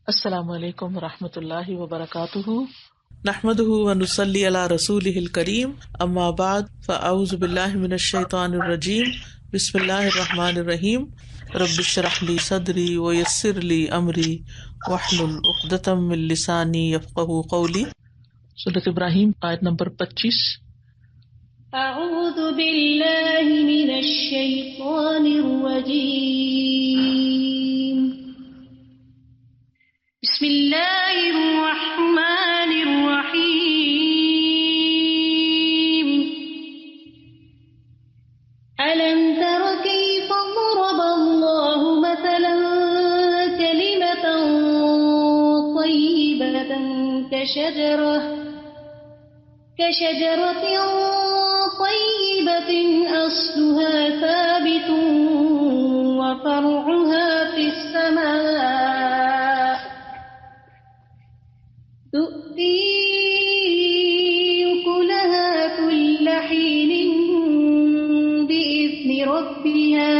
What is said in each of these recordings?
السلام علیکم ورحمۃ اللہ وبرکاتہ، نحمده ونصلی علی رسولہ الکریم، اما بعد فاعوذ باللہ من الشیطان الرجیم، بسم اللہ الرحمن الرحیم، رب اشرح لی صدری ویسر لی امری واحلل عقدۃ من لسانی یفقهوا قولی۔ سورۃ ابراہیم آیت نمبر 25۔ اعوذ باللہ من الشیطان الرجیم، بسم اللہ الرحمن الرحیم۔ ألم تر كيف ضرب الله مثلا كلمة طيبة كشجرة طيبة أصلها ثابت وفرعها في السماء تؤتي أكلها كل حين بإذن ربها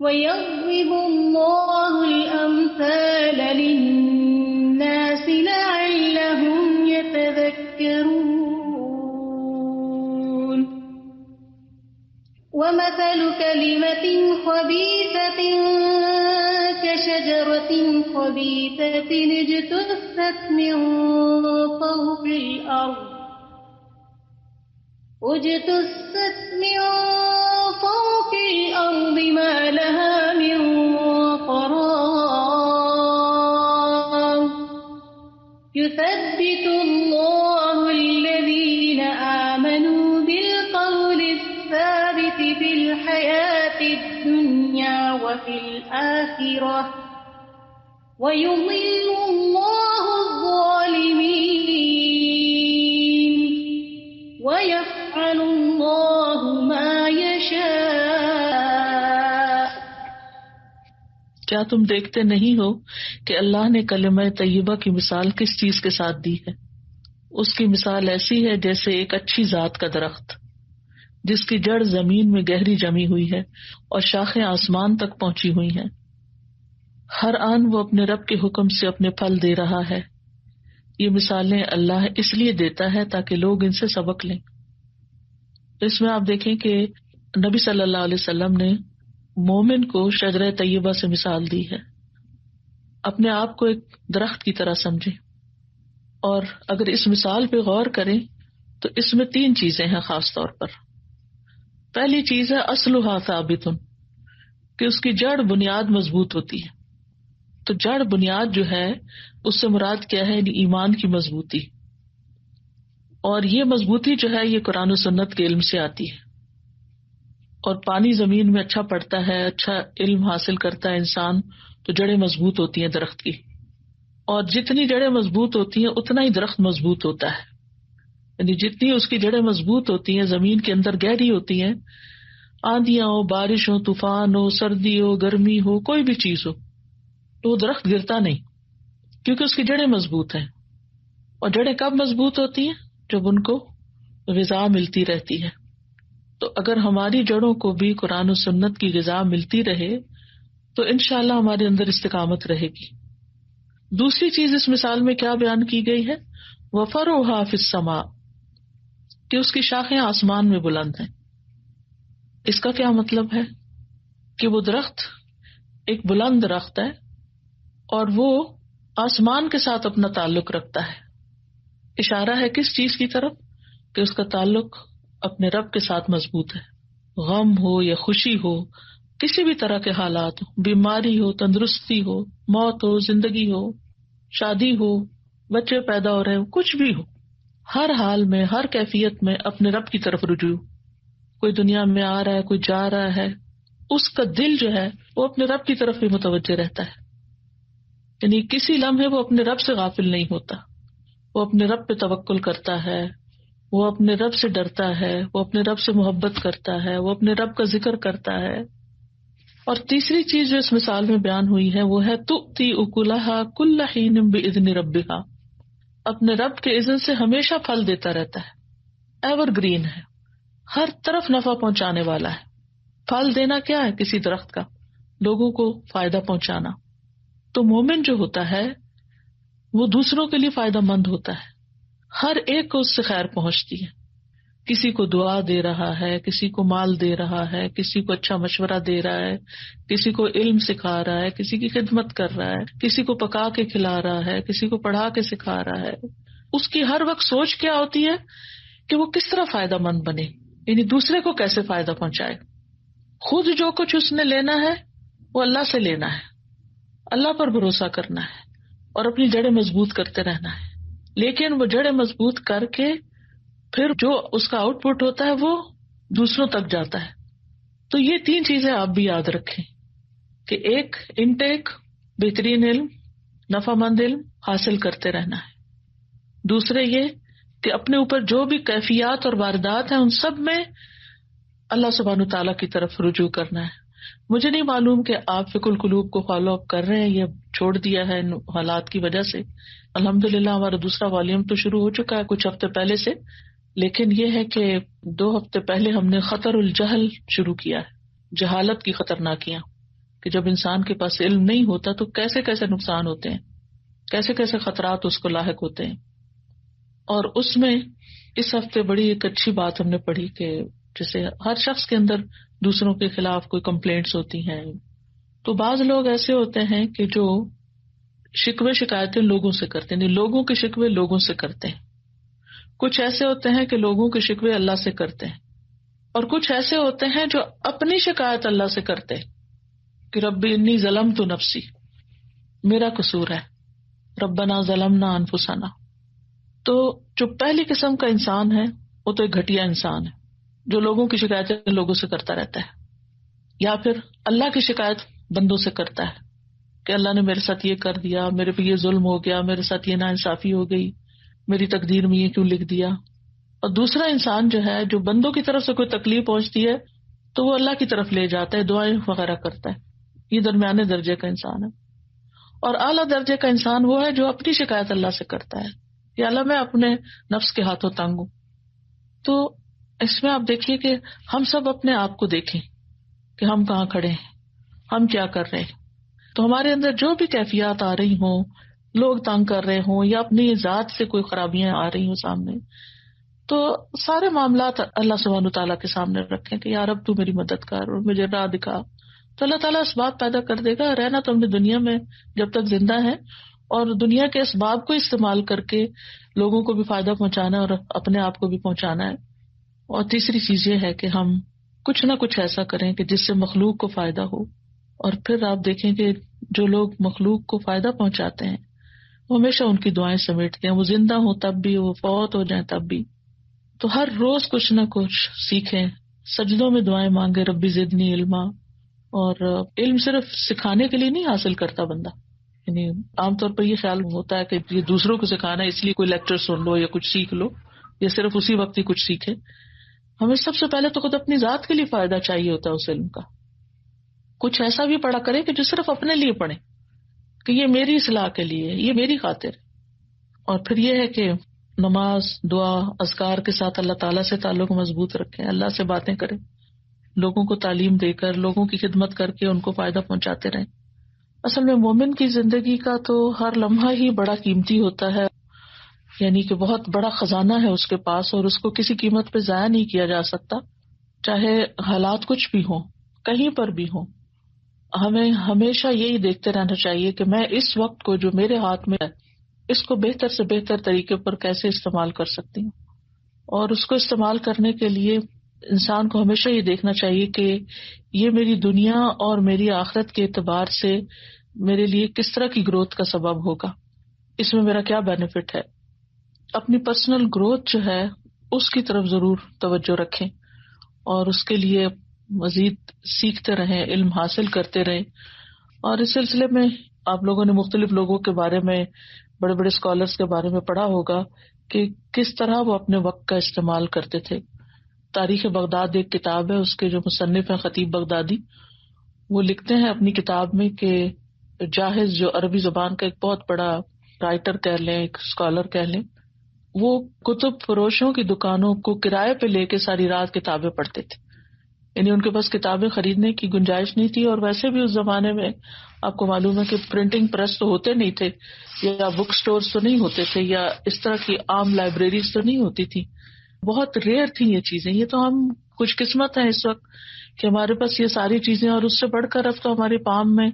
ويضرب الله الأمثال للناس لعلهم يتذكرون۔ ومثل كلمة خبيثة كشجرة خبيثة اجتثت من فوق الأرض ما لها من قرار، يثبت الله الذين آمنوا بالقول الثابت في الحياة الدنيا وفي الآخرة ويضل الله الظالمين ويفعل الله ما يشاء۔ کیا تم دیکھتے نہیں ہو کہ اللہ نے کلمہ طیبہ کی مثال کس چیز کے ساتھ دی ہے؟ اس کی مثال ایسی ہے جیسے ایک اچھی ذات کا درخت جس کی جڑ زمین میں گہری جمی ہوئی ہے اور شاخیں آسمان تک پہنچی ہوئی ہیں، ہر آن وہ اپنے رب کے حکم سے اپنے پھل دے رہا ہے۔ یہ مثالیں اللہ اس لیے دیتا ہے تاکہ لوگ ان سے سبق لیں۔ اس میں آپ دیکھیں کہ نبی صلی اللہ علیہ وسلم نے مومن کو شجرہ طیبہ سے مثال دی ہے۔ اپنے آپ کو ایک درخت کی طرح سمجھیں، اور اگر اس مثال پہ غور کریں تو اس میں 3 چیزیں ہیں خاص طور پر۔ پہلی چیز ہے اصلھا ثابت، کہ اس کی جڑ بنیاد مضبوط ہوتی ہے۔ تو جڑ بنیاد جو ہے اس سے مراد کیا ہے؟ ایمان کی مضبوطی، اور یہ مضبوطی جو ہے یہ قرآن و سنت کے علم سے آتی ہے۔ اور پانی زمین میں اچھا پڑتا ہے، اچھا علم حاصل کرتا ہے انسان، تو جڑیں مضبوط ہوتی ہیں درخت کی، اور جتنی جڑیں مضبوط ہوتی ہیں اتنا ہی درخت مضبوط ہوتا ہے۔ یعنی جتنی اس کی جڑیں مضبوط ہوتی ہیں، زمین کے اندر گہری ہوتی ہیں، آندیاں ہو، بارش ہو، طوفان ہو، سردی ہو، گرمی ہو، کوئی بھی چیز ہو، تو وہ درخت گرتا نہیں، کیونکہ اس کی جڑیں مضبوط ہیں۔ اور جڑیں کب مضبوط ہوتی ہیں؟ جب ان کو غذا ملتی رہتی ہے۔ تو اگر ہماری جڑوں کو بھی قرآن و سنت کی غذا ملتی رہے تو انشاءاللہ ہمارے اندر استقامت رہے گی۔ دوسری چیز اس مثال میں کیا بیان کی گئی ہے؟ وَفَرُعُهَا فِي السَّمَاءِ، کہ اس کی شاخیں آسمان میں بلند ہیں۔ اس کا کیا مطلب ہے؟ کہ وہ درخت ایک بلند درخت ہے اور وہ آسمان کے ساتھ اپنا تعلق رکھتا ہے۔ اشارہ ہے کس چیز کی طرف؟ کہ اس کا تعلق اپنے رب کے ساتھ مضبوط ہے۔ غم ہو یا خوشی ہو، کسی بھی طرح کے حالات ہو، بیماری ہو، تندرستی ہو، موت ہو، زندگی ہو، شادی ہو، بچے پیدا ہو رہے ہو، کچھ بھی ہو، ہر حال میں، ہر کیفیت میں اپنے رب کی طرف رجوع۔ کوئی دنیا میں آ رہا ہے، کوئی جا رہا ہے، اس کا دل جو ہے وہ اپنے رب کی طرف بھی متوجہ رہتا ہے۔ یعنی کسی لمحے وہ اپنے رب سے غافل نہیں ہوتا، وہ اپنے رب پہ توکل کرتا ہے، وہ اپنے رب سے ڈرتا ہے، وہ اپنے رب سے محبت کرتا ہے، وہ اپنے رب کا ذکر کرتا ہے۔ اور تیسری چیز جو اس مثال میں بیان ہوئی ہے وہ ہے تؤتی اکلھا کل حین باذن ربھا، اپنے رب کے اذن سے ہمیشہ پھل دیتا رہتا ہے، ایور گرین ہے، ہر طرف نفع پہنچانے والا ہے۔ پھل دینا کیا ہے؟ کسی درخت کا لوگوں کو فائدہ پہنچانا۔ تو مومن جو ہوتا ہے وہ دوسروں کے لیے فائدہ مند ہوتا ہے، ہر ایک کو اس سے خیر پہنچتی ہے، کسی کو دعا دے رہا ہے، کسی کو مال دے رہا ہے، کسی کو اچھا مشورہ دے رہا ہے، کسی کو علم سکھا رہا ہے، کسی کی خدمت کر رہا ہے، کسی کو پکا کے کھلا رہا ہے، کسی کو پڑھا کے سکھا رہا ہے. اس کی ہر وقت سوچ کیا ہوتی ہے کہ وہ کس طرح فائدہ مند بنے، یعنی دوسرے کو کیسے فائدہ پہنچائے. خود جو کچھ اس نے لینا ہے وہ اللہ سے لینا ہے، اللہ پر بھروسہ کرنا ہے اور اپنی جڑیں مضبوط کرتے رہنا ہے. لیکن وہ جڑیں مضبوط کر کے پھر جو اس کا آؤٹ پٹ ہوتا ہے وہ دوسروں تک جاتا ہے. تو یہ 3 چیزیں آپ بھی یاد رکھیں کہ ایک انٹیک، بہترین علم، نفع مند علم حاصل کرتے رہنا ہے. دوسرے یہ کہ اپنے اوپر جو بھی کیفیات اور واردات ہیں ان سب میں اللہ سبحانہ تعالیٰ کی طرف رجوع کرنا ہے. مجھے نہیں معلوم کہ آپ فقہ القلوب کو فالو اپ کر رہے ہیں یا چھوڑ دیا ہے ان حالات کی وجہ سے. الحمدللہ ہمارا دوسرا والیوم تو شروع ہو چکا ہے کچھ ہفتے پہلے سے، لیکن یہ ہے کہ 2 ہفتے پہلے ہم نے خطر الجہل شروع کیا ہے، جہالت کی خطرناکیاں، کہ جب انسان کے پاس علم نہیں ہوتا تو کیسے کیسے نقصان ہوتے ہیں، کیسے کیسے خطرات اس کو لاحق ہوتے ہیں. اور اس میں اس ہفتے بڑی ایک اچھی بات ہم نے پڑھی کہ جیسے ہر شخص کے اندر دوسروں کے خلاف کوئی کمپلینٹس ہوتی ہیں، تو بعض لوگ ایسے ہوتے ہیں کہ جو شکوے شکایتیں لوگوں سے کرتے ہیں، لوگوں کے شکوے لوگوں سے کرتے ہیں. کچھ ایسے ہوتے ہیں کہ لوگوں کے شکوے اللہ سے کرتے ہیں، اور کچھ ایسے ہوتے ہیں جو اپنی شکایت اللہ سے کرتے ہیں کہ ربی انی ظلمت نفسی، میرا قصور ہے، ربنا ظلمنا انفسنا. تو جو پہلی قسم کا انسان ہے وہ تو ایک گھٹیا انسان ہے جو لوگوں کی شکایتیں لوگوں سے کرتا رہتا ہے، یا پھر اللہ کی شکایت بندوں سے کرتا ہے کہ اللہ نے میرے ساتھ یہ کر دیا، میرے پہ یہ ظلم ہو گیا، میرے ساتھ یہ ناانصافی ہو گئی، میری تقدیر میں یہ کیوں لکھ دیا. اور دوسرا انسان جو ہے جو بندوں کی طرف سے کوئی تکلیف پہنچتی ہے تو وہ اللہ کی طرف لے جاتا ہے، دعائیں وغیرہ کرتا ہے. یہ درمیانے درجے کا انسان ہے. اور اعلیٰ درجے کا انسان وہ ہے جو اپنی شکایت اللہ سے کرتا ہے کہ اللہ میں اپنے نفس کے ہاتھوں تنگ ہوں. تو اس میں آپ دیکھیے کہ ہم سب اپنے آپ کو دیکھیں کہ ہم کہاں کھڑے ہیں، ہم کیا کر رہے ہیں. تو ہمارے اندر جو بھی کیفیات آ رہی ہوں، لوگ تنگ کر رہے ہوں یا اپنی ذات سے کوئی خرابیاں آ رہی ہوں سامنے، تو سارے معاملات اللہ سبحانہ تعالیٰ کے سامنے رکھیں کہ یا رب تو میری مدد کر اور مجھے راہ دکھا. تو اللہ تعالیٰ اسباب پیدا کر دے گا. رہنا تو ہم نے دنیا میں جب تک زندہ ہے، اور دنیا کے اسباب کو استعمال کر کے لوگوں کو بھی فائدہ پہنچانا ہے اور اپنے آپ کو بھی پہنچانا ہے. اور تیسری چیز یہ ہے کہ ہم کچھ نہ کچھ ایسا کریں کہ جس سے مخلوق کو فائدہ ہو. اور پھر آپ دیکھیں کہ جو لوگ مخلوق کو فائدہ پہنچاتے ہیں وہ ہمیشہ ان کی دعائیں سمیٹتے ہیں، وہ زندہ ہوں تب بھی، وہ فوت ہو جائیں تب بھی. تو ہر روز کچھ نہ کچھ سیکھیں، سجدوں میں دعائیں مانگے ربی زدنی علما. اور علم صرف سکھانے کے لیے نہیں حاصل کرتا بندہ، یعنی عام طور پر یہ خیال ہوتا ہے کہ یہ دوسروں کو سکھانا ہے اس لیے کوئی لیکچر سن لو یا کچھ سیکھ لو یا صرف اسی وقت ہی کچھ سیکھے. ہمیں سب سے پہلے تو خود اپنی ذات کے لیے فائدہ چاہیے ہوتا ہے اس علم کا. کچھ ایسا بھی پڑھا کرے کہ جو صرف اپنے لیے پڑھے کہ یہ میری اصلاح کے لیے، یہ میری خاطر. اور پھر یہ ہے کہ نماز، دعا، اذکار کے ساتھ اللہ تعالیٰ سے تعلق مضبوط رکھیں، اللہ سے باتیں کریں، لوگوں کو تعلیم دے کر، لوگوں کی خدمت کر کے ان کو فائدہ پہنچاتے رہیں. اصل میں مومن کی زندگی کا تو ہر لمحہ ہی بڑا قیمتی ہوتا ہے، یعنی کہ بہت بڑا خزانہ ہے اس کے پاس اور اس کو کسی قیمت پہ ضائع نہیں کیا جا سکتا، چاہے حالات کچھ بھی ہوں، کہیں پر بھی ہوں. ہمیں ہمیشہ یہی دیکھتے رہنا چاہیے کہ میں اس وقت کو جو میرے ہاتھ میں ہے اس کو بہتر سے بہتر طریقے پر کیسے استعمال کر سکتی ہوں. اور اس کو استعمال کرنے کے لیے انسان کو ہمیشہ یہ دیکھنا چاہیے کہ یہ میری دنیا اور میری آخرت کے اعتبار سے میرے لیے کس طرح کی گروتھ کا سبب ہوگا، اس میں میرا کیا بینیفٹ ہے. اپنی پرسنل گروتھ جو ہے اس کی طرف ضرور توجہ رکھیں اور اس کے لیے مزید سیکھتے رہیں، علم حاصل کرتے رہیں. اور اس سلسلے میں آپ لوگوں نے مختلف لوگوں کے بارے میں، بڑے بڑے اسکالرس کے بارے میں پڑھا ہوگا کہ کس طرح وہ اپنے وقت کا استعمال کرتے تھے. تاریخ بغداد ایک کتاب ہے، اس کے جو مصنف ہیں خطیب بغدادی، وہ لکھتے ہیں اپنی کتاب میں کہ جاہز جو عربی زبان کا ایک بہت بڑا رائٹر کہہ لیں، ایک اسکالر کہہ لیں، وہ کتب فروشوں کی دکانوں کو کرائے پہ لے کے ساری رات کتابیں پڑھتے تھے. یعنی ان کے پاس کتابیں خریدنے کی گنجائش نہیں تھی، اور ویسے بھی اس زمانے میں آپ کو معلوم ہے کہ پرنٹنگ پریس تو ہوتے نہیں تھے، یا بک سٹورز تو نہیں ہوتے تھے، یا اس طرح کی عام لائبریریز تو نہیں ہوتی تھی، بہت ریئر تھی یہ چیزیں. یہ تو ہم خوش قسمت ہیں اس وقت کہ ہمارے پاس یہ ساری چیزیں، اور اس سے بڑھ کر اب تو ہمارے پام میں،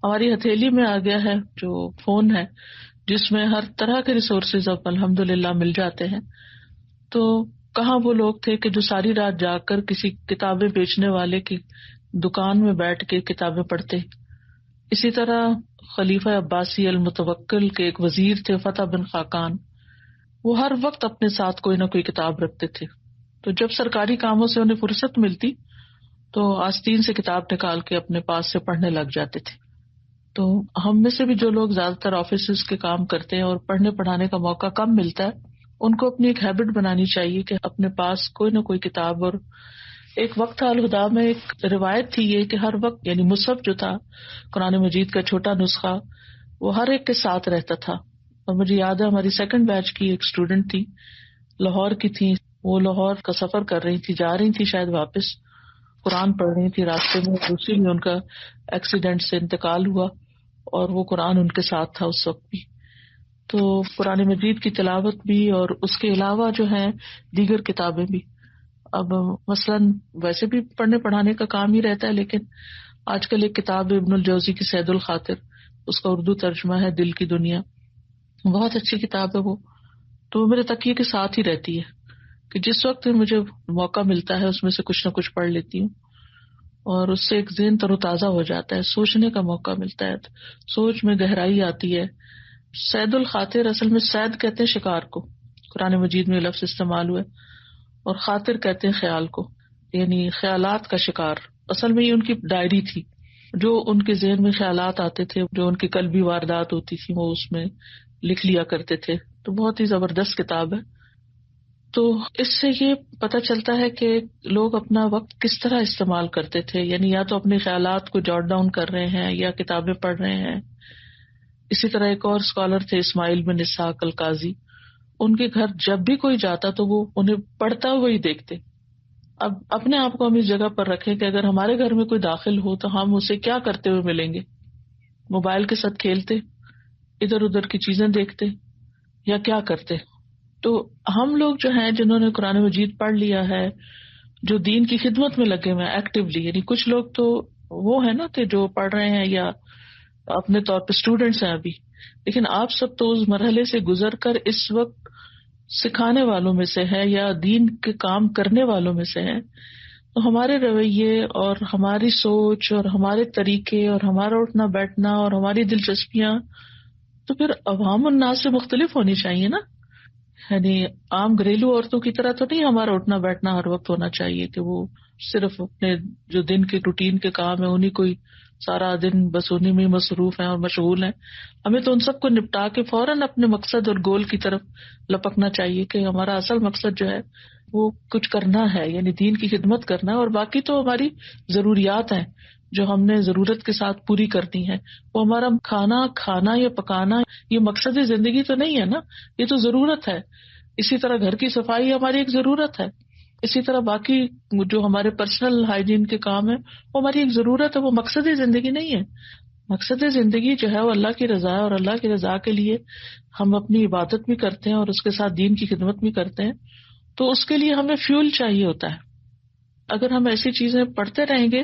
ہماری ہتھیلی میں آ گیا ہے جو فون ہے، جس میں ہر طرح کے ریسورسز اب الحمدللہ مل جاتے ہیں. تو کہاں وہ لوگ تھے کہ جو ساری رات جاگ کر کسی کتابیں بیچنے والے کی دکان میں بیٹھ کے کتابیں پڑھتے. اسی طرح خلیفہ عباسی المتوکل کے ایک وزیر تھے فتح بن خاقان، وہ ہر وقت اپنے ساتھ کوئی نہ کوئی کتاب رکھتے تھے. تو جب سرکاری کاموں سے انہیں فرصت ملتی تو آستین سے کتاب نکال کے اپنے پاس سے پڑھنے لگ جاتے تھے. تو ہم میں سے بھی جو لوگ زیادہ تر آفیسز کے کام کرتے ہیں اور پڑھنے پڑھانے کا موقع کم ملتا ہے، ان کو اپنی ایک ہیبٹ بنانی چاہیے کہ اپنے پاس کوئی نہ کوئی کتاب. اور ایک وقت تھا الہدا میں ایک روایت تھی یہ کہ ہر وقت یعنی مصحف جو تھا قرآن مجید کا چھوٹا نسخہ، وہ ہر ایک کے ساتھ رہتا تھا. اور مجھے یاد ہے ہماری سیکنڈ بیچ کی ایک اسٹوڈنٹ تھی، لاہور کی تھی، وہ لاہور کا سفر کر رہی تھی، جا رہی تھی شاید واپس، قرآن پڑھ رہی تھی، راستے میں دوسری میں ان کا ایکسیڈنٹ سے انتقال ہوا، اور وہ قرآن ان کے ساتھ تھا اس وقت بھی. تو قرآن مجید کی تلاوت بھی، اور اس کے علاوہ جو ہے دیگر کتابیں بھی. اب مثلاً ویسے بھی پڑھنے پڑھانے کا کام ہی رہتا ہے، لیکن آج کل ایک کتاب ابن الجوزی کی سید الخاطر، اس کا اردو ترجمہ ہے دل کی دنیا، بہت اچھی کتاب ہے وہ. تو وہ میرے تکیے کے ساتھ ہی رہتی ہے کہ جس وقت مجھے موقع ملتا ہے اس میں سے کچھ نہ کچھ پڑھ لیتی ہوں، اور اس سے ایک ذہن تر و تازہ ہو جاتا ہے، سوچنے کا موقع ملتا ہے، سوچ میں گہرائی آتی ہے. سید الخاطر اصل میں سید کہتے ہیں شکار کو، قرآن مجید میں لفظ استعمال ہوئے، اور خاطر کہتے ہیں خیال کو، یعنی خیالات کا شکار. اصل میں یہ ان کی ڈائری تھی، جو ان کے ذہن میں خیالات آتے تھے، جو ان کی قلبی واردات ہوتی تھی وہ اس میں لکھ لیا کرتے تھے. تو بہت ہی زبردست کتاب ہے. تو اس سے یہ پتہ چلتا ہے کہ لوگ اپنا وقت کس طرح استعمال کرتے تھے، یعنی یا تو اپنے خیالات کو جوٹ ڈاؤن کر رہے ہیں یا کتابیں پڑھ رہے ہیں. اسی طرح ایک اور اسکالر تھے اسماعیل بن اسحاق القاضی، ان کے گھر جب بھی کوئی جاتا تو وہ انہیں پڑھتا ہوا ہی دیکھتے. اب اپنے آپ کو ہم اس جگہ پر رکھیں کہ اگر ہمارے گھر میں کوئی داخل ہو تو ہم اسے کیا کرتے ہوئے ملیں گے؟ موبائل کے ساتھ کھیلتے، ادھر ادھر کی چیزیں دیکھتے، یا کیا کرتے؟ تو ہم لوگ جو ہیں جنہوں نے قرآن مجید پڑھ لیا ہے، جو دین کی خدمت میں لگے ہوئے ہیں ایکٹیولی، یعنی کچھ لوگ تو وہ ہیں نا کہ جو پڑھ رہے ہیں یا اپنے طور پہ اسٹوڈینٹس ہیں ابھی، لیکن آپ سب تو اس مرحلے سے گزر کر اس وقت سکھانے والوں میں سے ہے یا دین کے کام کرنے والوں میں سے ہیں. تو ہمارے رویے اور ہماری سوچ اور ہمارے طریقے اور ہمارا اٹھنا بیٹھنا اور ہماری دلچسپیاں تو پھر عوام الناس سے مختلف ہونی چاہیے نا. یعنی عام گھریلو عورتوں کی طرح تو نہیں ہمارا اٹھنا بیٹھنا ہر وقت ہونا چاہیے کہ وہ صرف اپنے جو دن کے روٹین کے کام ہے انہیں کوئی سارا دن بس انہیں میں مصروف ہیں اور مشغول ہیں. ہمیں تو ان سب کو نپٹا کے فوراً اپنے مقصد اور گول کی طرف لپکنا چاہیے کہ ہمارا اصل مقصد جو ہے وہ کچھ کرنا ہے، یعنی دین کی خدمت کرنا ہے، اور باقی تو ہماری ضروریات ہیں جو ہم نے ضرورت کے ساتھ پوری کرنی ہے. وہ ہمارا کھانا یا پکانا یہ مقصد زندگی تو نہیں ہے نا، یہ تو ضرورت ہے. اسی طرح گھر کی صفائی ہماری ایک ضرورت ہے، اسی طرح باقی جو ہمارے پرسنل ہائیجین کے کام ہیں وہ ہماری ایک ضرورت ہے، وہ مقصد زندگی نہیں ہے. مقصد زندگی جو ہے وہ اللہ کی رضا ہے، اور اللہ کی رضا کے لیے ہم اپنی عبادت بھی کرتے ہیں اور اس کے ساتھ دین کی خدمت بھی کرتے ہیں. تو اس کے لیے ہمیں فیول چاہیے ہوتا ہے. اگر ہم ایسی چیزیں پڑھتے رہیں گے،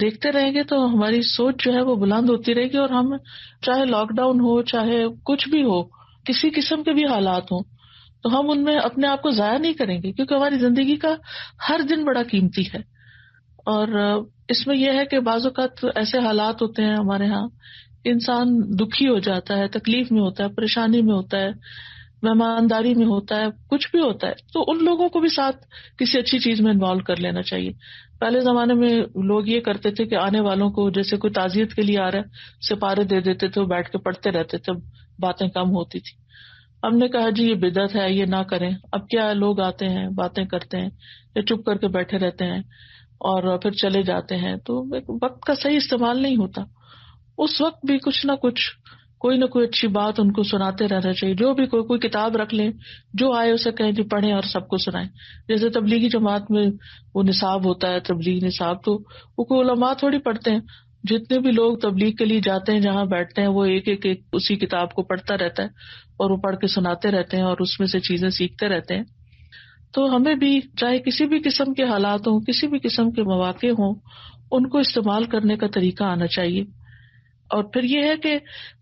دیکھتے رہیں گے، تو ہماری سوچ جو ہے وہ بلند ہوتی رہے گی، اور ہم چاہے لاک ڈاؤن ہو، چاہے کچھ بھی ہو، کسی قسم کے بھی حالات ہوں، تو ہم ان میں اپنے آپ کو ضائع نہیں کریں گے، کیونکہ ہماری زندگی کا ہر دن بڑا قیمتی ہے. اور اس میں یہ ہے کہ بعض اوقات ایسے حالات ہوتے ہیں ہمارے ہاں، انسان دکھی ہو جاتا ہے، تکلیف میں ہوتا ہے، پریشانی میں ہوتا ہے، مہمانداری میں ہوتا ہے، کچھ بھی ہوتا ہے، تو ان لوگوں کو بھی ساتھ کسی اچھی چیز میں انوالو کر لینا چاہیے. پہلے زمانے میں لوگ یہ کرتے تھے کہ آنے والوں کو جیسے کوئی تعزیت کے لیے آ رہا ہے سپارے دے دیتے تھے، وہ بیٹھ کے پڑھتے رہتے تھے، باتیں کم ہوتی تھی. ہم نے کہا جی یہ بدعت ہے، یہ نہ کریں. اب کیا لوگ آتے ہیں، باتیں کرتے ہیں یا چپ کر کے بیٹھے رہتے ہیں اور پھر چلے جاتے ہیں، تو وقت کا صحیح استعمال نہیں ہوتا. اس وقت بھی کچھ نہ کچھ کوئی نہ کوئی اچھی بات ان کو سناتے رہنا چاہیے. جو بھی کوئی کتاب رکھ لیں, جو آئے اسے کہیں کہ پڑھیں اور سب کو سنائیں. جیسے تبلیغی جماعت میں وہ نصاب ہوتا ہے, تبلیغ نصاب, تو وہ کوئی علماء تھوڑی پڑھتے ہیں. جتنے بھی لوگ تبلیغ کے لیے جاتے ہیں جہاں بیٹھتے ہیں وہ ایک ایک اسی کتاب کو پڑھتا رہتا ہے اور وہ پڑھ کے سناتے رہتے ہیں اور اس میں سے چیزیں سیکھتے رہتے ہیں. تو ہمیں بھی چاہے کسی بھی قسم کے حالات ہوں, کسی بھی قسم کے مواقع ہوں, ان کو استعمال کرنے کا طریقہ آنا چاہیے. اور پھر یہ ہے کہ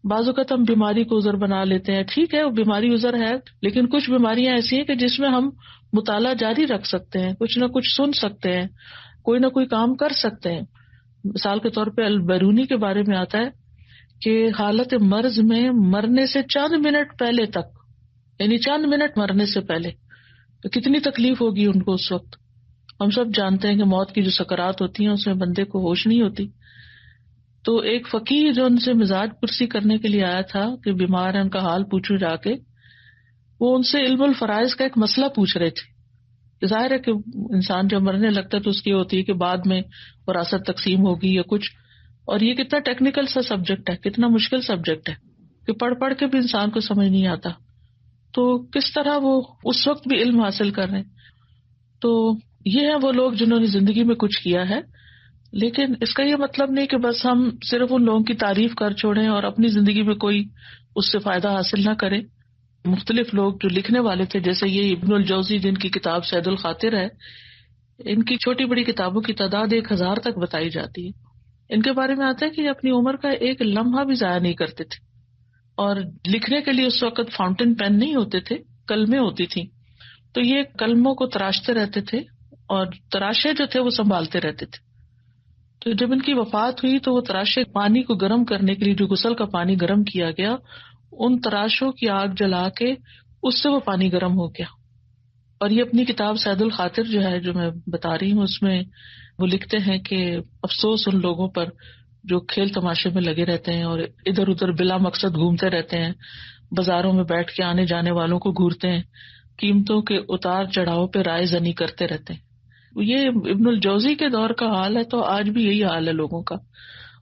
بعض اوقات ہم بیماری کو عذر بنا لیتے ہیں. ٹھیک ہے وہ بیماری عذر ہے, لیکن کچھ بیماریاں ایسی ہیں کہ جس میں ہم مطالعہ جاری رکھ سکتے ہیں, کچھ نہ کچھ سن سکتے ہیں, کوئی نہ کوئی کام کر سکتے ہیں. مثال کے طور پہ البیرونی کے بارے میں آتا ہے کہ حالت مرض میں مرنے سے چند منٹ پہلے تک, یعنی چند منٹ مرنے سے پہلے, تو کتنی تکلیف ہوگی ان کو اس وقت. ہم سب جانتے ہیں کہ موت کی جو سکرات ہوتی ہیں اس میں بندے کو ہوش نہیں ہوتی. تو ایک فقیر جو ان سے مزاج پرسی کرنے کے لیے آیا تھا کہ بیمار ہیں, ان کا حال پوچھو جا کے, وہ ان سے علم الفرائض کا ایک مسئلہ پوچھ رہے تھے. ظاہر ہے کہ انسان جب مرنے لگتا ہے تو اس کی ہوتی ہے کہ بعد میں وراثت تقسیم ہوگی یا کچھ, اور یہ کتنا ٹیکنیکل سا سبجیکٹ ہے, کتنا مشکل سبجیکٹ ہے کہ پڑھ پڑھ کے بھی انسان کو سمجھ نہیں آتا. تو کس طرح وہ اس وقت بھی علم حاصل کر رہے ہیں. تو یہ ہے وہ لوگ جنہوں نے زندگی میں کچھ کیا ہے, لیکن اس کا یہ مطلب نہیں کہ بس ہم صرف ان لوگوں کی تعریف کر چھوڑیں اور اپنی زندگی میں کوئی اس سے فائدہ حاصل نہ کرے. مختلف لوگ جو لکھنے والے تھے, جیسے یہ ابن الجوزی جن کی کتاب سید الخاطر ہے, ان کی چھوٹی بڑی کتابوں کی تعداد 1000 تک بتائی جاتی ہے. ان کے بارے میں آتا ہے کہ اپنی عمر کا ایک لمحہ بھی ضائع نہیں کرتے تھے, اور لکھنے کے لیے اس وقت فاؤنٹین پین نہیں ہوتے تھے, کلمیں ہوتی تھیں. تو یہ کلموں کو تراشتے رہتے تھے اور تراشے جو تھے وہ سنبھالتے رہتے تھے. تو جب ان کی وفات ہوئی تو وہ تراشے پانی کو گرم کرنے کے لیے جو غسل کا پانی گرم کیا گیا, ان تراشوں کی آگ جلا کے اس سے وہ پانی گرم ہو گیا. اور یہ اپنی کتاب سید الخاطر جو ہے, جو میں بتا رہی ہوں, اس میں وہ لکھتے ہیں کہ افسوس ان لوگوں پر جو کھیل تماشے میں لگے رہتے ہیں اور ادھر ادھر بلا مقصد گھومتے رہتے ہیں, بازاروں میں بیٹھ کے آنے جانے والوں کو گھورتے ہیں, قیمتوں کے اتار چڑھاؤ پہ رائے زنی کرتے رہتے ہیں. یہ ابن الجوزی کے دور کا حال ہے, تو آج بھی یہی حال ہے لوگوں کا.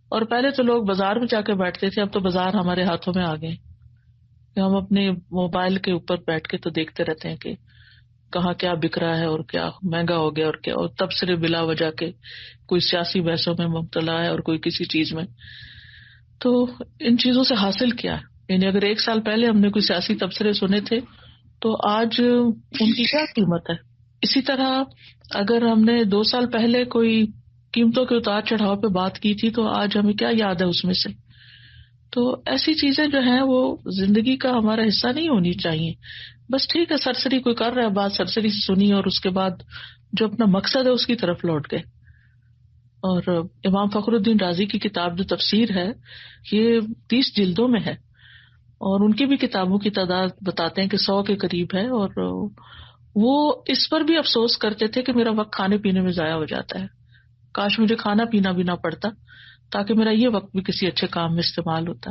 اور پہلے تو لوگ بازار میں جا کے بیٹھتے تھے, اب تو بازار ہمارے ہاتھوں میں آ گئے کہ ہم اپنے موبائل کے اوپر بیٹھ کے تو دیکھتے رہتے ہیں کہ کہاں کیا بک رہا ہے اور کیا مہنگا ہو گیا اور کیا, اور تبصرے بلا وجہ کے کوئی سیاسی بحثوں میں مبتلا ہے اور کوئی کسی چیز میں. تو ان چیزوں سے حاصل کیا, یعنی اگر 1 سال پہلے ہم نے کوئی سیاسی تبصرے سنے تھے تو آج ان کی کیا قیمت ہے. اسی طرح اگر ہم نے 2 سال پہلے کوئی قیمتوں کے اتار چڑھاؤ پہ بات کی تھی تو آج ہمیں کیا یاد ہے اس میں سے. تو ایسی چیزیں جو ہیں وہ زندگی کا ہمارا حصہ نہیں ہونی چاہیے. بس ٹھیک ہے, سرسری کوئی کر رہا ہے بات, سرسری سے سنی اور اس کے بعد جو اپنا مقصد ہے اس کی طرف لوٹ گئے. اور امام فخر الدین رازی کی کتاب جو تفسیر ہے یہ 30 جلدوں میں ہے, اور ان کی بھی کتابوں کی تعداد بتاتے ہیں کہ 100 کے قریب ہے. اور وہ اس پر بھی افسوس کرتے تھے کہ میرا وقت کھانے پینے میں ضائع ہو جاتا ہے, کاش مجھے کھانا پینا بھی نہ پڑتا تاکہ میرا یہ وقت بھی کسی اچھے کام میں استعمال ہوتا.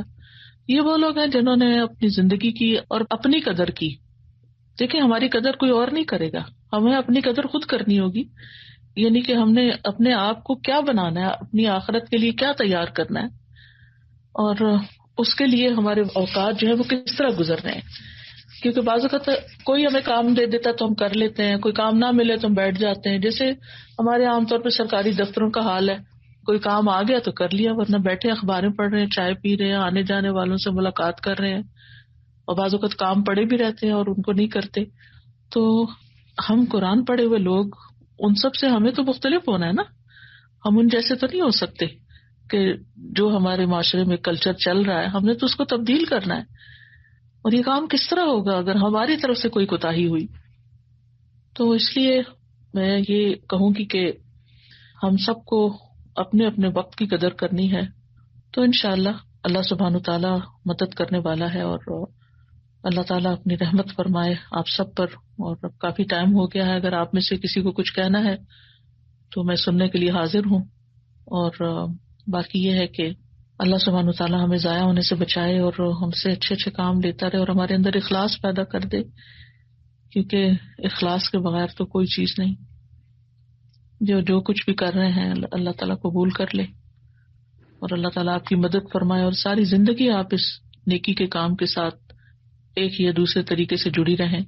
یہ وہ لوگ ہیں جنہوں نے اپنی زندگی کی اور اپنی قدر کی. دیکھیں ہماری قدر کوئی اور نہیں کرے گا, ہمیں اپنی قدر خود کرنی ہوگی. یعنی کہ ہم نے اپنے آپ کو کیا بنانا ہے, اپنی آخرت کے لیے کیا تیار کرنا ہے, اور اس کے لیے ہمارے اوقات جو ہے وہ کس طرح گزر رہے ہیں. کیونکہ بعض اوقات کوئی ہمیں کام دے دیتا تو ہم کر لیتے ہیں, کوئی کام نہ ملے تو ہم بیٹھ جاتے ہیں. جیسے ہمارے عام طور پہ سرکاری دفتروں کا حال ہے, کوئی کام آ گیا تو کر لیا, ورنہ بیٹھے اخباریں پڑھ رہے ہیں, چائے پی رہے ہیں, آنے جانے والوں سے ملاقات کر رہے ہیں, اور بعض اوقات کام پڑے بھی رہتے ہیں اور ان کو نہیں کرتے. تو ہم قرآن پڑھے ہوئے لوگ, ان سب سے ہمیں تو مختلف ہونا ہے نا. ہم ان جیسے تو نہیں ہو سکتے کہ جو ہمارے معاشرے میں کلچر چل رہا ہے ہم نے تو اس کو تبدیل کرنا ہے. اور یہ کام کس طرح ہوگا اگر ہماری طرف سے کوئی کوتاہی ہوئی. تو اس لیے میں یہ کہوں گی کہ ہم سب کو اپنے اپنے وقت کی قدر کرنی ہے. تو انشاءاللہ اللہ سبحانہ تعالیٰ مدد کرنے والا ہے, اور اللہ تعالیٰ اپنی رحمت فرمائے آپ سب پر. اور اب کافی ٹائم ہو گیا ہے, اگر آپ میں سے کسی کو کچھ کہنا ہے تو میں سننے کے لیے حاضر ہوں. اور باقی یہ ہے کہ اللہ سبحانہ تعالیٰ ہمیں ضائع ہونے سے بچائے اور ہم سے اچھے اچھے کام لیتا رہے, اور ہمارے اندر اخلاص پیدا کر دے, کیونکہ اخلاص کے بغیر تو کوئی چیز نہیں. جو کچھ بھی کر رہے ہیں اللہ تعالیٰ قبول کر لے, اور اللہ تعالیٰ آپ کی مدد فرمائے, اور ساری زندگی آپ اس نیکی کے کام کے ساتھ ایک یا دوسرے طریقے سے جڑی رہیں.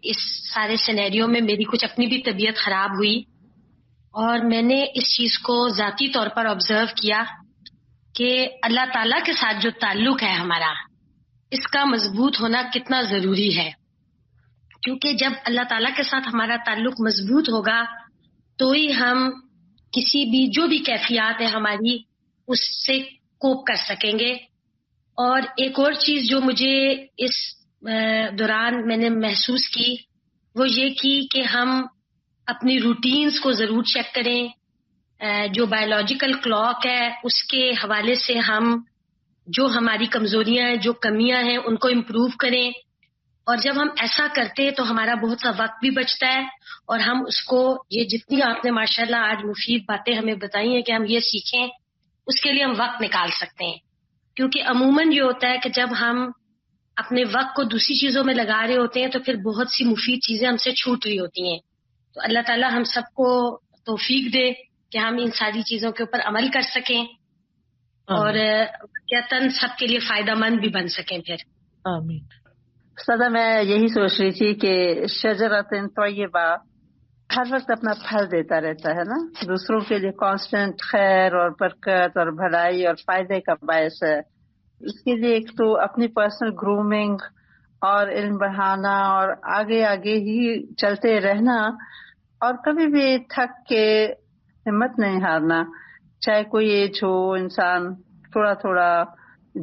اس سارے سینیریو میں میری کچھ اپنی بھی طبیعت خراب ہوئی اور میں نے اس چیز کو ذاتی طور پر آبزرو کیا کہ اللہ تعالیٰ کے ساتھ جو تعلق ہے ہمارا، اس کا مضبوط ہونا کتنا ضروری ہے. کیونکہ جب اللہ تعالیٰ کے ساتھ ہمارا تعلق مضبوط ہوگا تو ہی ہم کسی بھی جو بھی کیفیات ہے ہماری اس سے کوپ کر سکیں گے. اور ایک اور چیز جو مجھے اس دوران میں نے محسوس کی وہ یہ کی کہ ہم اپنی روٹینز کو ضرور چیک کریں. جو بایولوجیکل کلاک ہے اس کے حوالے سے ہم جو ہماری کمزوریاں ہیں، جو کمیاں ہیں، ان کو امپروو کریں. اور جب ہم ایسا کرتے ہیں تو ہمارا بہت سا وقت بھی بچتا ہے اور ہم اس کو، یہ جتنی آپ نے ماشاءاللہ آج مفید باتیں ہمیں بتائی ہیں کہ ہم یہ سیکھیں، اس کے لیے ہم وقت نکال سکتے ہیں. کیونکہ عموماً یہ ہوتا ہے کہ جب ہم اپنے وقت کو دوسری چیزوں میں لگا رہے ہوتے ہیں تو پھر بہت سی مفید چیزیں ہم سے چھوٹ رہی ہوتی ہیں. تو اللہ تعالیٰ ہم سب کو توفیق دے کہ ہم ان ساری چیزوں کے اوپر عمل کر سکیں اور یقیناً سب کے لیے فائدہ مند بھی بن سکیں پھر. آمین. سدا میں یہی سوچ رہی تھی کہ شجرۃ طیبہ ہر وقت اپنا پھل دیتا رہتا ہے نا، دوسروں کے لیے کانسٹنٹ خیر اور برکت اور بھلائی اور فائدے کا باعث ہے. اس کے لیے ایک تو اپنی پرسنل گرومنگ اور علم بڑھانا اور آگے آگے ہی چلتے رہنا اور کبھی بھی تھک کے ہمت نہیں ہارنا، چاہے کوئی ایج ہو، انسان تھوڑا تھوڑا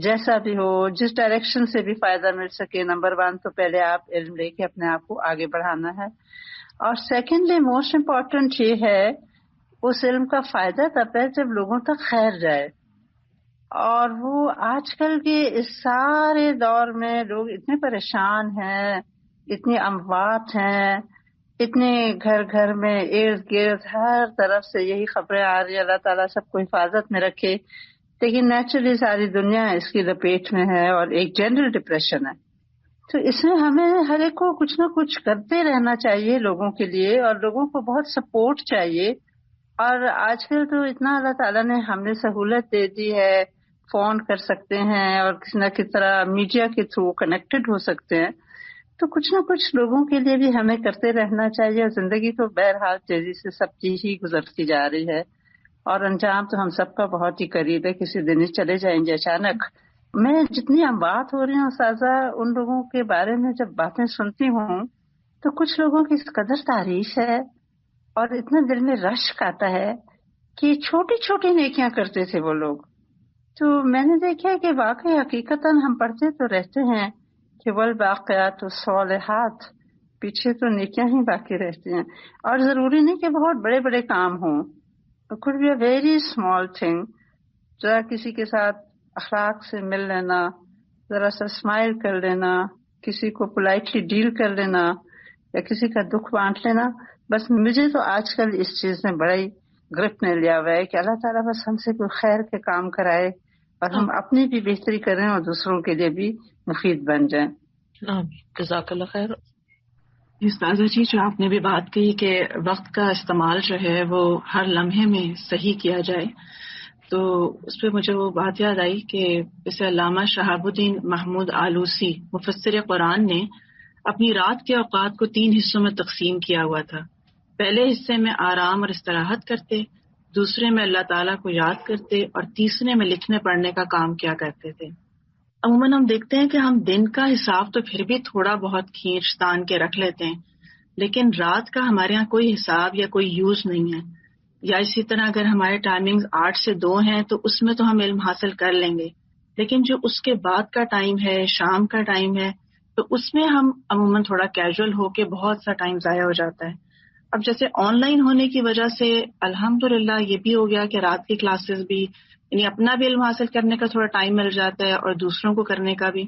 جیسا بھی ہو، جس ڈائریکشن سے بھی فائدہ مل سکے. نمبر 1 تو پہلے آپ علم لے کے اپنے آپ کو آگے بڑھانا ہے، اور سیکنڈلی موسٹ امپورٹنٹ یہ ہے اس علم کا فائدہ تب ہے جب لوگوں تک خیر جائے. اور وہ آج کل کے اس سارے دور میں لوگ اتنے پریشان ہیں، اتنی اموات ہیں، اتنے گھر گھر میں ارد گرد ہر طرف سے یہی خبریں آ رہی ہیں. اللہ تعالیٰ سب کو حفاظت میں رکھے، لیکن نیچرلی ساری دنیا اس کی لپیٹ میں ہے اور ایک جنرل ڈپریشن ہے. تو اس میں ہمیں ہر ایک کو کچھ نہ کچھ کرتے رہنا چاہیے لوگوں کے لیے، اور لوگوں کو بہت سپورٹ چاہیے. اور آج کل تو اتنا اللہ تعالیٰ نے ہمیں سہولت دے دی ہے، فون کر سکتے ہیں اور کسی نہ کسی طرح میڈیا کے تھرو کنیکٹڈ ہو سکتے ہیں. تو کچھ نہ کچھ لوگوں کے لیے بھی ہمیں کرتے رہنا چاہیے. زندگی تو بہرحال تیزی سے سب چیز ہی گزرتی جا رہی ہے اور انجام تو ہم سب کا بہت ہی قریب ہے، کسی دن ہی چلے جائیں گے اچانک. میں جتنی بات ہو رہی ہوں سازا، ان لوگوں کے بارے میں جب باتیں سنتی ہوں تو کچھ لوگوں کی اس قدر تعریف ہے اور اتنا دل میں رشک آتا ہے کہ چھوٹی چھوٹی نیکیاں کرتے تھے وہ لوگ. تو میں نے دیکھا کہ واقعی حقیقتاً ہم پڑھتے تو رہتے ہیں کہ والباقیات الصالحات، پیچھے تو نیکیاں ہی باقی رہتی ہیں. اور ضروری نہیں کہ بہت بڑے بڑے کام ہوں، could be a very small thing. ذرا کسی کے ساتھ اخلاق سے مل لینا، ذرا سا اسمائل کر لینا، کسی کو پولائٹلی ڈیل کر لینا یا کسی کا دکھ بانٹ لینا. بس مجھے تو آج کل اس چیز نے بڑا ہی گرپ نے لیا ہوا ہے کہ اللہ تعالیٰ بس ہم سے کوئی خیر کے کام کرائے اور ہم اپنی بھی بہتری کریں اور دوسروں کے لیے بھی مفید بن جائیں. جزاک اللہ خیر. استاذہ جی، جو آپ نے بھی بات کہی کہ وقت کا استعمال جو ہے وہ ہر لمحے میں صحیح کیا جائے، تو اس پہ مجھے وہ بات یاد آئی کہ جیسے علامہ شہاب الدین محمود آلوسی مفسر قرآن نے اپنی رات کے اوقات کو 3 حصوں میں تقسیم کیا ہوا تھا. پہلے حصے میں آرام اور استراحت کرتے، دوسرے میں اللہ تعالیٰ کو یاد کرتے اور تیسرے میں لکھنے پڑھنے کا کام کیا کرتے تھے. عموماً ہم دیکھتے ہیں کہ ہم دن کا حساب تو پھر بھی تھوڑا بہت کھینچ تان کے رکھ لیتے ہیں، لیکن رات کا ہمارے ہاں کوئی حساب یا کوئی یوز نہیں ہے. یا اسی طرح اگر ہمارے ٹائمنگز 8 سے 2 ہیں تو اس میں تو ہم علم حاصل کر لیں گے، لیکن جو اس کے بعد کا ٹائم ہے، شام کا ٹائم ہے، تو اس میں ہم عموماً تھوڑا کیجول ہو کے بہت سا ٹائم ضائع ہو جاتا ہے. اب جیسے آن لائن ہونے کی وجہ سے الحمدللہ یہ بھی ہو گیا کہ رات کی کلاسز بھی، یعنی اپنا بھی علم حاصل کرنے کا تھوڑا ٹائم مل جاتا ہے اور دوسروں کو کرنے کا بھی.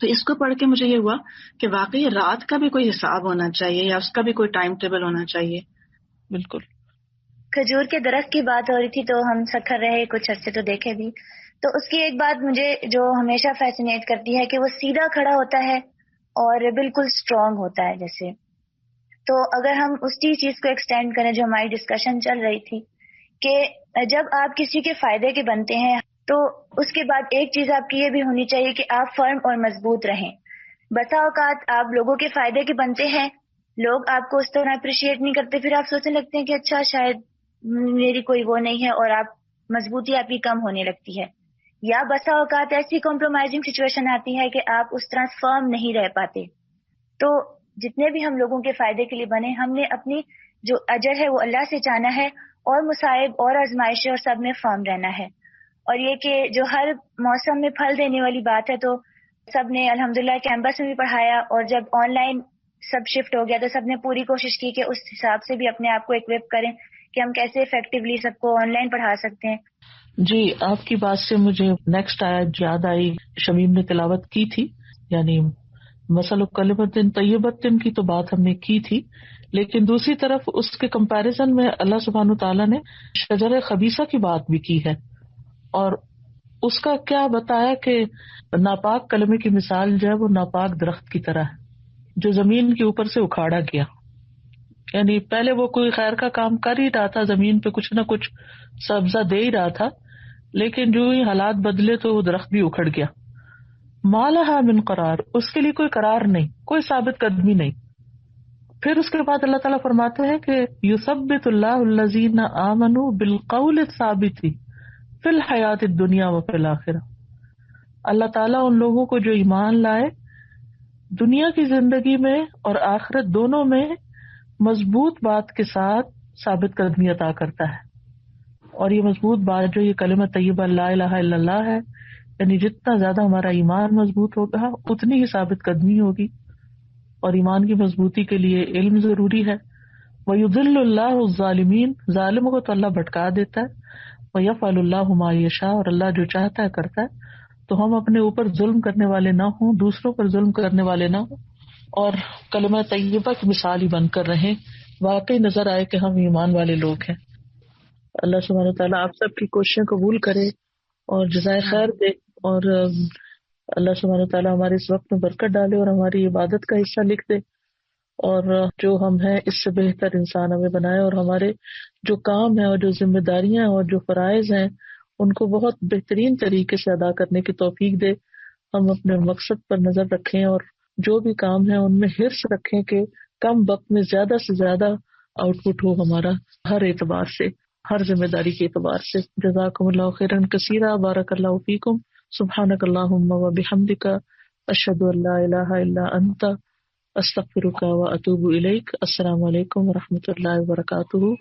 تو اس کو پڑھ کے مجھے یہ ہوا کہ واقعی رات کا بھی کوئی حساب ہونا چاہیے یا اس کا بھی کوئی ٹائم ٹیبل ہونا چاہیے. بالکل. کھجور کے درخت کی بات ہو رہی تھی تو ہم سکھر رہے کچھ عرصے تو دیکھے بھی، تو اس کی ایک بات مجھے جو ہمیشہ فیسینیٹ کرتی ہے کہ وہ سیدھا کھڑا ہوتا ہے اور بالکل اسٹرانگ ہوتا ہے. جیسے تو اگر ہم اسی چیز کو ایکسٹینڈ کریں جو ہماری ڈسکشن چل رہی تھی کہ جب آپ کسی کے فائدے کے بنتے ہیں تو اس کے بعد ایک چیز آپ کی یہ بھی ہونی چاہیے کہ آپ فرم اور مضبوط رہیں. بسا اوقات آپ لوگوں کے فائدے کے بنتے ہیں، لوگ آپ کو اس طرح اپریشیٹ نہیں کرتے، پھر آپ سوچنے لگتے ہیں کہ اچھا شاید میری کوئی وہ نہیں ہے، اور آپ مضبوطی آپ کی کم ہونے لگتی ہے. یا بسا اوقات ایسی کمپرومائزنگ سچویشن آتی ہے کہ آپ اس طرح فرم نہیں رہ پاتے. تو جتنے بھی ہم لوگوں کے فائدے کے لیے بنے، ہم نے اپنی جو اجر ہے وہ اللہ سے چاہنا ہے، اور مصائب اور آزمائشیں اور سب میں فرم رہنا ہے. اور یہ کہ جو ہر موسم میں پھل دینے والی بات ہے، تو سب نے الحمدللہ کیمپس میں بھی پڑھایا، اور جب آن لائن سب شفٹ ہو گیا تو سب نے پوری کوشش کی کہ اس حساب سے بھی اپنے آپ کو اکوپ کریں کہ ہم کیسے افیکٹولی سب کو آن لائن پڑھا سکتے ہیں. جی، آپ کی بات سے مجھے نیکسٹ آیت یاد آئی، شمیم نے تلاوت کی تھی، یعنی مثل کلمۃ طیبۃ کی تو بات ہم نے کی تھی، لیکن دوسری طرف اس کے کمپیریزن میں اللہ سبحانہ تعالیٰ نے شجر خبیثہ کی بات بھی کی ہے، اور اس کا کیا بتایا کہ ناپاک کلمے کی مثال جو ہے وہ ناپاک درخت کی طرح ہے جو زمین کے اوپر سے اکھاڑا گیا. یعنی پہلے وہ کوئی خیر کا کام کر ہی رہا تھا، زمین پہ کچھ نہ کچھ سبزہ دے ہی رہا تھا، لیکن جو ہی حالات بدلے تو وہ درخت بھی اکھڑ گیا. ما لہا من قرار، اس کے لیے کوئی قرار نہیں، کوئی ثابت قدمی نہیں. پھر اس کے بعد اللہ تعالیٰ فرماتے ہیں کہ یثبت اللہ الذین آمنوا بالقول الثابت فی الحیات الدنیا وفی الآخرہ. اللہ تعالیٰ ان لوگوں کو جو ایمان لائے دنیا کی زندگی میں اور آخرت دونوں میں مضبوط بات کے ساتھ ثابت قدمی عطا کرتا ہے. اور یہ مضبوط بات جو یہ کلمہ طیبہ لا الہ الا اللہ ہے، یعنی جتنا زیادہ ہمارا ایمان مضبوط ہوگا اتنی ہی ثابت قدمی ہوگی، اور ایمان کی مضبوطی کے لیے علم ضروری ہے. وَيُضِلُّ اللَّهُ الظَّالِمِينَ، ظالموں کو تو اللہ بھٹکا دیتا ہے. وَيَفْعَلُ اللَّهُ مَا يَشَاءُ، اور اللہ جو چاہتا ہے کرتا ہے. تو ہم اپنے اوپر ظلم کرنے والے نہ ہوں، دوسروں پر ظلم کرنے والے نہ ہوں، اور کلمہ طیبہ کی مثال ہی بن کر رہیں، واقعی نظر آئے کہ ہم ایمان والے لوگ ہیں. اللہ سبحانہ وتعالیٰ آپ سب کی کوششیں قبول کرے اور جزائے خیر دے، اور اللہ سبحانہ وتعالیٰ ہمارے اس وقت میں برکت ڈالے اور ہماری عبادت کا حصہ لکھ دے، اور جو ہم ہیں اس سے بہتر انسان ہمیں بنائے، اور ہمارے جو کام ہیں اور جو ذمہ داریاں اور جو فرائض ہیں ان کو بہت بہترین طریقے سے ادا کرنے کی توفیق دے. ہم اپنے مقصد پر نظر رکھیں، اور جو بھی کام ہے ان میں حرص رکھیں کہ کم وقت میں زیادہ سے زیادہ آؤٹ پٹ ہو ہمارا، ہر اعتبار سے، ہر ذمہ داری کے اعتبار سے. جزاکم اللہ خیرا کثیرا، بارک اللہ فیکم، سبحانک اللہم و بحمدک، اشہد ان لا الہ الا انت، استغفرک و اتوب الیک. السلام علیکم و رحمۃ اللہ وبرکاتہ.